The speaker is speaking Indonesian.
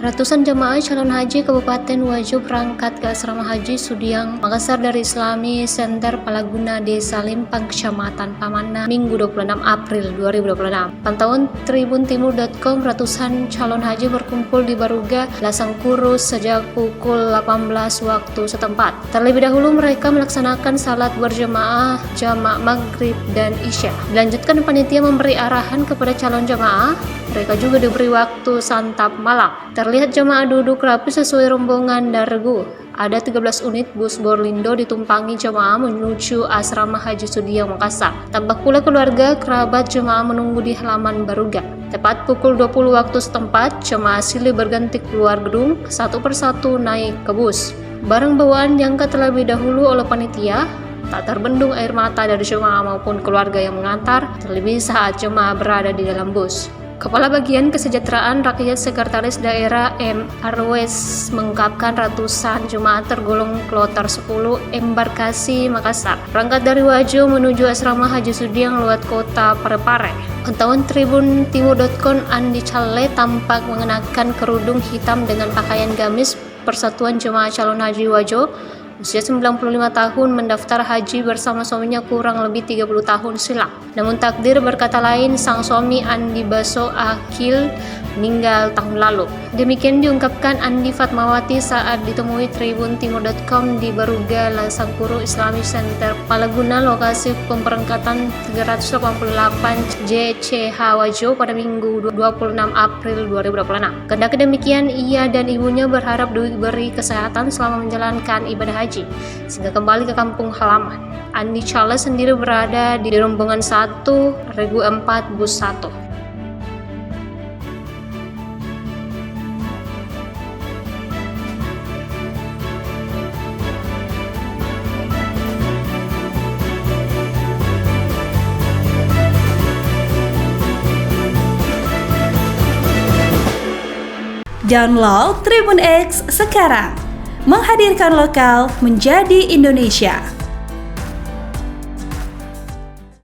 Ratusan jemaah calon haji Kabupaten Wajo berangkat ke Asrama Haji Sudiang, Makassar dari Islami Center Palaguna Desa Limpang, Kecamatan Pamana, Minggu 26 April 2026. Pantauan tribuntimur.com, ratusan calon haji berkumpul di Baruga, Lasangkuru sejak pukul 18 waktu setempat. Terlebih dahulu mereka melaksanakan salat berjemaah jamak maghrib dan isya. Dilanjutkan panitia memberi arahan kepada calon jemaah. Mereka juga diberi waktu santap malam. Terlihat jemaah duduk rapi sesuai rombongan dan regu. Ada 13 unit bus Borlindo ditumpangi jemaah menuju Asrama Haji Sudiang, Makassar. Tampak pula keluarga kerabat jemaah menunggu di halaman Baruga. Tepat pukul 20 waktu setempat, jemaah silih berganti keluar gedung, satu persatu naik ke bus. Barang bawaan diangkat terlebih dahulu oleh panitia. Tak terbendung air mata dari jemaah maupun keluarga yang mengantar, terlebih saat jemaah berada di dalam bus. Kepala Bagian Kesejahteraan Rakyat Sekretaris Daerah M. Arwes mengungkapkan ratusan jemaah tergolong kloter 10 embarkasi Makassar berangkat dari Wajo menuju Asrama Haji Sudiang lewat kota Parepare. Pantauan tribuntimur.com, Andi Chale tampak mengenakan kerudung hitam dengan pakaian gamis Persatuan Jemaah Calon Haji Wajo. Usia 95 tahun, mendaftar haji bersama suaminya kurang lebih 30 tahun silam. Namun takdir berkata lain, sang suami Andi Baso Akil meninggal tahun lalu. Demikian diungkapkan Andi Fatmawati saat ditemui tribuntimur.com di Baruga, Lasangkuru Islamic Center Palaguna, lokasi pemberangkatan 388 JCH Wajo pada Minggu 26 April 2026. Kendati demikian, ia dan ibunya berharap diberi kesehatan selama menjalankan ibadah haji sehingga kembali ke kampung halaman. Andi Charles sendiri berada di rombongan 1, regu 4, bus 1. Download Tribun X sekarang, menghadirkan lokal menjadi Indonesia.